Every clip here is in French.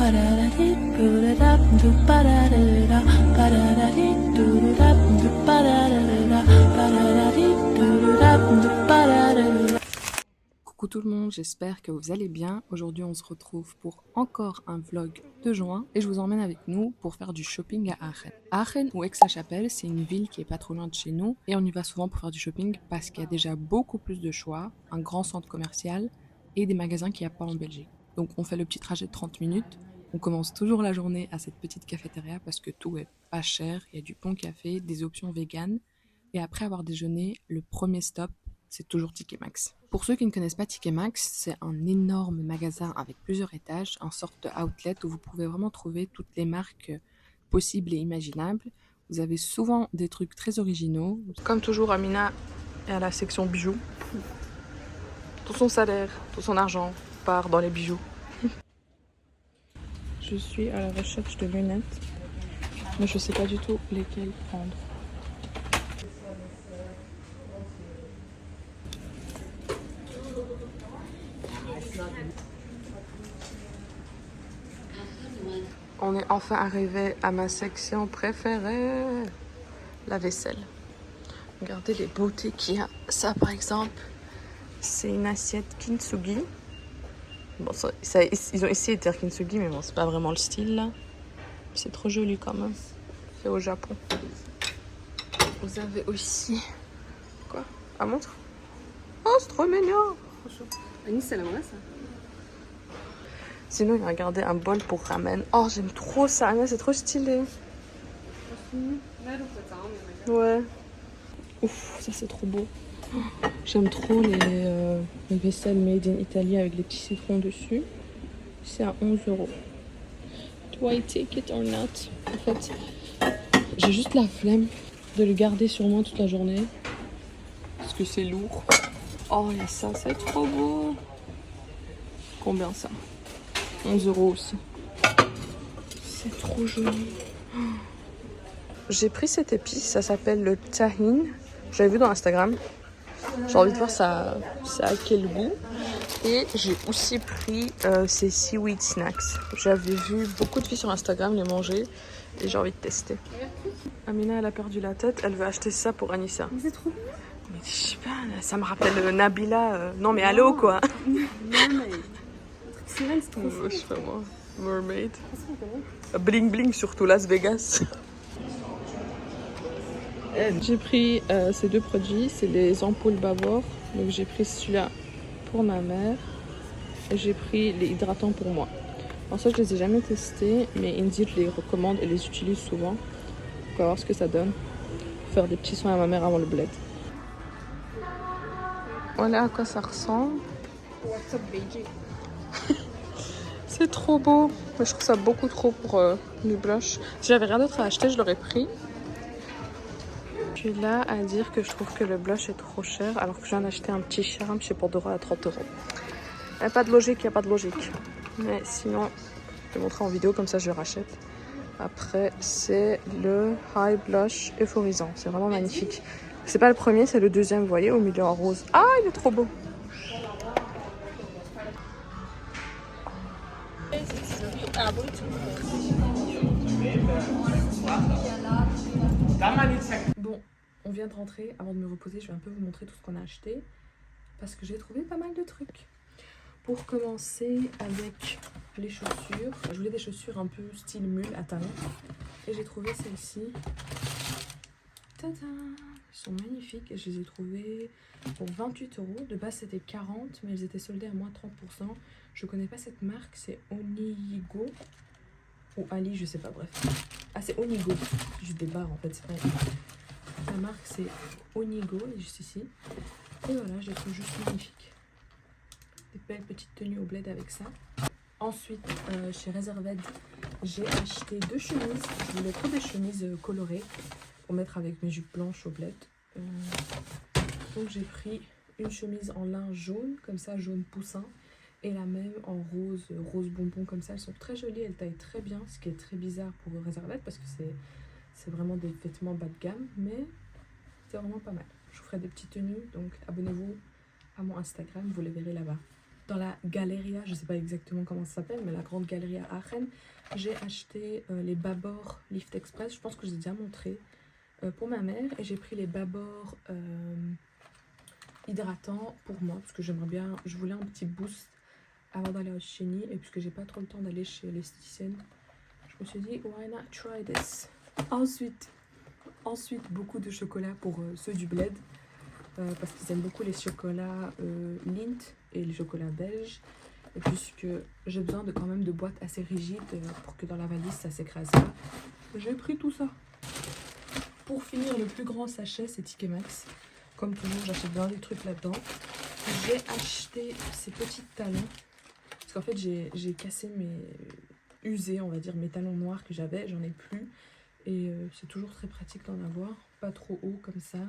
Coucou tout le monde, j'espère que vous allez bien. Aujourd'hui on se retrouve pour encore un vlog de juin et je vous emmène avec nous pour faire du shopping à Aachen. Aachen ou Aix-la-Chapelle, c'est une ville qui est pas trop loin de chez nous et on y va souvent pour faire du shopping parce qu'il y a déjà beaucoup plus de choix, un grand centre commercial et des magasins qu'il n'y a pas en Belgique. Donc on fait le petit trajet de 30 minutes, on commence toujours la journée à cette petite cafétéria parce que tout est pas cher, il y a du bon café, des options véganes et après avoir déjeuné, le premier stop c'est toujours TK Maxx. Pour ceux qui ne connaissent pas TK Maxx, c'est un énorme magasin avec plusieurs étages, une sorte de outlet où vous pouvez vraiment trouver toutes les marques possibles et imaginables. Vous avez souvent des trucs très originaux. Comme toujours, Amina est à la section bijoux. Tout son salaire, tout son argent part dans les bijoux. Je suis à la recherche de lunettes, mais je ne sais pas du tout lesquelles prendre. On est enfin arrivé à ma section préférée, la vaisselle. Regardez les beautés qu'il y a. Ça par exemple, c'est une assiette kintsugi. Bon, ils ont essayé de dire kintsugi, mais bon, c'est pas vraiment le style là. C'est trop joli quand même. C'est au Japon. Vous avez aussi... Quoi? À montre? Oh, c'est trop mignon! Anis, c'est la vraie, ça. Sinon, il a regardé un bol pour ramen. Oh, j'aime trop ça, c'est trop stylé. Ouais. Ouf, ça c'est trop beau. J'aime trop les vaisselles made in Italy avec les petits citrons dessus. C'est à 11 €. Do I take it or not? En fait, j'ai juste la flemme de le garder sur moi toute la journée. Parce que c'est lourd. Oh, il y a ça, c'est trop beau. Combien ça? 11 € aussi. C'est trop joli. J'ai pris cette épice, ça s'appelle le tahine. J'avais vu dans Instagram. J'ai envie de voir ça a quel goût. Et j'ai aussi pris ces seaweed snacks. J'avais vu beaucoup de filles sur Instagram les manger et j'ai envie de tester. Amina, elle a perdu la tête, elle veut acheter ça pour Anissa. Mais c'est trop bien. Mais je sais pas, ça me rappelle Nabila. Non mais allô quoi. Mermaid. Sirène, c'est trop chou. Je sais pas moi. Mermaid. Bling bling surtout Las Vegas. J'ai pris ces deux produits, c'est les ampoules Babor. Donc j'ai pris celui-là pour ma mère et j'ai pris les hydratants pour moi. En fait, je les ai jamais testés, mais Indeed les recommande et les utilise souvent. On va voir ce que ça donne. Faire des petits soins à ma mère avant le bled. Voilà à quoi ça ressemble. What's up, BG? C'est trop beau. Mais je trouve ça beaucoup trop pour du blush. Si j'avais rien d'autre à acheter, je l'aurais pris. Je suis là à dire que je trouve que le blush est trop cher alors que je viens d'acheter un petit charme chez Pandora à 30 €. Il n'y a pas de logique, il n'y a pas de logique. Mais sinon, je vais montrer en vidéo comme ça je rachète. Après, c'est le High Blush Euphorisant. C'est vraiment magnifique. C'est pas le premier, c'est le deuxième, vous voyez, au milieu en rose. Ah, il est trop beau. Bon, on vient de rentrer. Avant de me reposer, je vais un peu vous montrer tout ce qu'on a acheté parce que j'ai trouvé pas mal de trucs. Pour commencer avec les chaussures, je voulais des chaussures un peu style mule à talons et j'ai trouvé celles-ci. Tada! Elles sont magnifiques et je les ai trouvées pour 28 €. De base c'était 40 mais elles étaient soldées à moins 30%. Je connais pas cette marque, c'est Onigo ou Ali, je sais pas, bref. Ah, c'est Onigo, juste des barres en fait, c'est pas... La marque c'est Onigo, elle est juste ici. Et voilà, je les trouve juste magnifiques. Des belles petites tenues au bled avec ça. Ensuite, chez Reserved, j'ai acheté deux chemises. Je voulais trop des chemises colorées pour mettre avec mes jupes blanches au bled. Donc j'ai pris une chemise en lin jaune, comme ça, jaune poussin. Et la même en rose, rose bonbon comme ça. Elles sont très jolies, elles taillent très bien. Ce qui est très bizarre pour Reserved parce que c'est vraiment des vêtements bas de gamme. Mais c'est vraiment pas mal. Je vous ferai des petites tenues, donc abonnez-vous à mon Instagram, vous les verrez là-bas. dans la Galeria, je sais pas exactement comment ça s'appelle, mais la grande galerie à Aachen. J'ai acheté les Babor Lift Express, je pense que je les ai déjà montré, pour ma mère. Et j'ai pris les Babor hydratants pour moi, parce que j'aimerais bien, je voulais un petit boost avant d'aller au Chéni. Et puisque j'ai pas trop le temps d'aller chez l'esthéticienne, je me suis dit, why not try this? Ensuite beaucoup de chocolat pour ceux du bled. Parce qu'ils aiment beaucoup les chocolats Lindt et les chocolats belges. Et puisque j'ai besoin quand même de boîtes assez rigides pour que dans la valise ça s'écrase pas, j'ai pris tout ça. Pour finir, le plus grand sachet, c'est TK Maxx. Comme toujours, j'achète bien des trucs là-dedans. J'ai acheté ces petits talons. Parce qu'en fait, j'ai cassé usé, on va dire, mes talons noirs que j'avais. J'en ai plus. Et c'est toujours très pratique d'en avoir. Pas trop haut comme ça.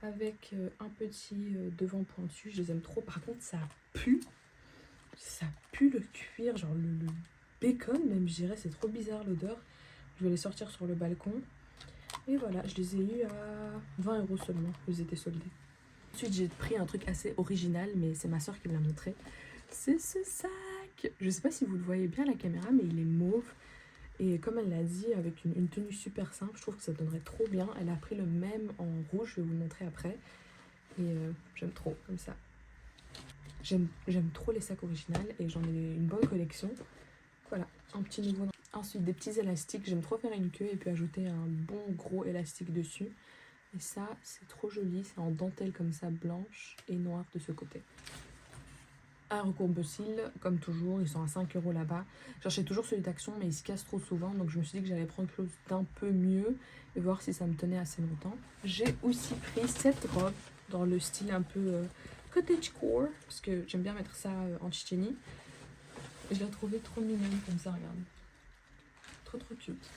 Avec un petit devant pointu. Je les aime trop. Par contre, ça pue. Ça pue le cuir, genre le bacon même, je dirais. C'est trop bizarre l'odeur. Je vais les sortir sur le balcon. Et voilà, je les ai eus à 20 € seulement. Ils étaient soldés. Ensuite, j'ai pris un truc assez original, mais c'est ma soeur qui me l'a montré. C'est ce sac. Je sais pas si vous le voyez bien à la caméra, mais il est mauve. Et comme elle l'a dit, avec une tenue super simple, je trouve que ça donnerait trop bien. Elle a pris le même en rouge, je vais vous le montrer après. Et j'aime trop, comme ça. J'aime trop les sacs originaux et j'en ai une bonne collection. Voilà, un petit nouveau. Ensuite, des petits élastiques. J'aime trop faire une queue et puis ajouter un bon gros élastique dessus. Et ça, c'est trop joli. C'est en dentelle comme ça, blanche et noire de ce côté. Un recourbe-cils, comme toujours, ils sont à 5 € là-bas. J'achète toujours celui d'Action, mais ils se cassent trop souvent. Donc je me suis dit que j'allais prendre quelque chose d'un peu mieux et voir si ça me tenait assez longtemps. J'ai aussi pris cette robe dans le style un peu cottagecore, parce que j'aime bien mettre ça en Tchétchénie. Je l'ai trouvée trop mignonne comme ça, regarde. Trop cute.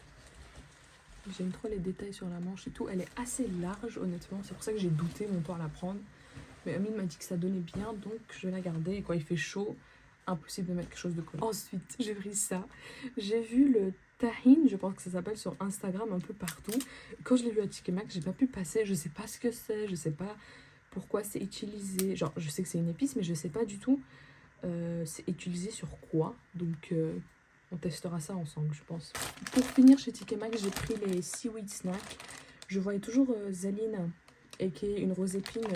J'aime trop les détails sur la manche et tout. Elle est assez large, honnêtement. C'est pour ça que j'ai douté longtemps à la prendre. Mais Amine m'a dit que ça donnait bien, donc je vais la garder. Et quand il fait chaud, impossible de mettre quelque chose de collant. Ensuite, j'ai pris ça. J'ai vu le tahine, je pense que ça s'appelle, sur Instagram un peu partout. Quand je l'ai vu à TK Maxx, j'ai pas pu passer. Je sais pas ce que c'est, je sais pas pourquoi c'est utilisé. Genre, je sais que c'est une épice, mais je sais pas du tout c'est utilisé sur quoi. Donc, on testera ça ensemble, je pense. Pour finir, chez TK Maxx, j'ai pris les Seaweed Snacks. Je voyais toujours Zaline, et qui est une rose épine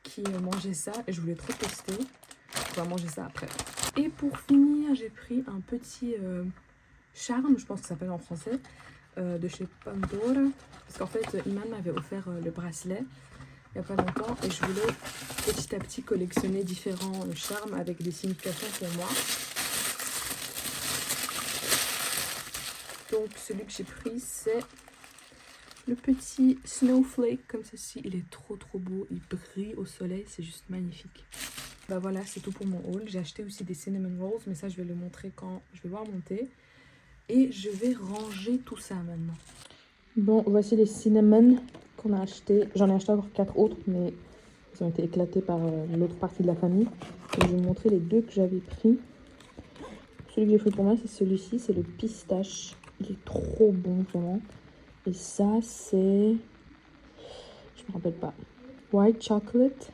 qui mangeait ça. Et je voulais trop tester. On va manger ça après. Et pour finir, j'ai pris un petit charme, je pense que ça s'appelle en français, de chez Pandora. Parce qu'en fait, Iman m'avait offert le bracelet il n'y a pas longtemps. Et je voulais petit à petit collectionner différents charmes avec des significations pour moi. Donc celui que j'ai pris, c'est le petit snowflake comme ceci. Il est trop beau, il brille au soleil, c'est juste magnifique. Bah voilà, c'est tout pour mon haul. J'ai acheté aussi des cinnamon rolls, mais ça je vais le montrer quand je vais voir monter. Et je vais ranger tout ça maintenant. Bon, voici les cinnamon qu'on a achetés. J'en ai acheté encore 4 autres, mais ils ont été éclatés par l'autre partie de la famille. Et je vais vous montrer les deux que j'avais pris. Celui que j'ai pris pour moi, c'est celui-ci, c'est le pistache. Il est trop bon, vraiment. Et ça, c'est... Je me rappelle pas. White chocolate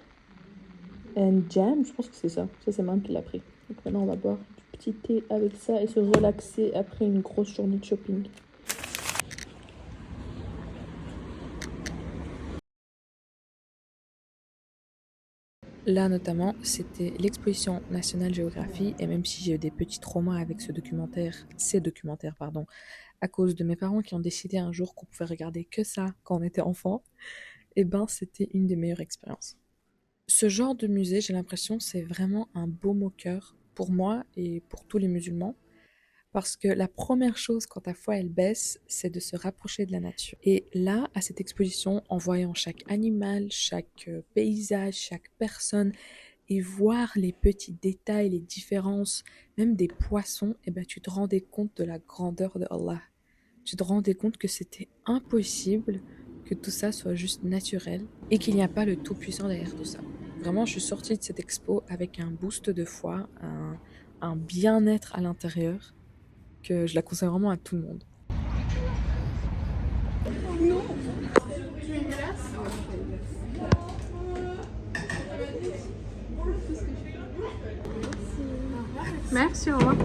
and jam, je pense que c'est ça. Ça, c'est Mam qui l'a pris. Donc maintenant, on va boire du petit thé avec ça et se relaxer après une grosse journée de shopping. Là, notamment, c'était l'exposition National Geography. Et même si j'ai eu des petits traumas avec ces documentaires, à cause de mes parents qui ont décidé un jour qu'on pouvait regarder que ça quand on était enfant, et ben c'était une des meilleures expériences. Ce genre de musée, j'ai l'impression, c'est vraiment un baume au cœur pour moi et pour tous les musulmans. Parce que la première chose quand ta foi elle baisse, c'est de se rapprocher de la nature. Et là, à cette exposition, en voyant chaque animal, chaque paysage, chaque personne, et voir les petits détails, les différences, même des poissons, et ben tu te rendais compte de la grandeur de Allah. Tu te rendais compte que c'était impossible que tout ça soit juste naturel et qu'il n'y a pas le tout-puissant derrière tout ça. Vraiment, je suis sortie de cette expo avec un boost de foi, un bien-être à l'intérieur, que je la conseille vraiment à tout le monde. Non. Merci, au revoir.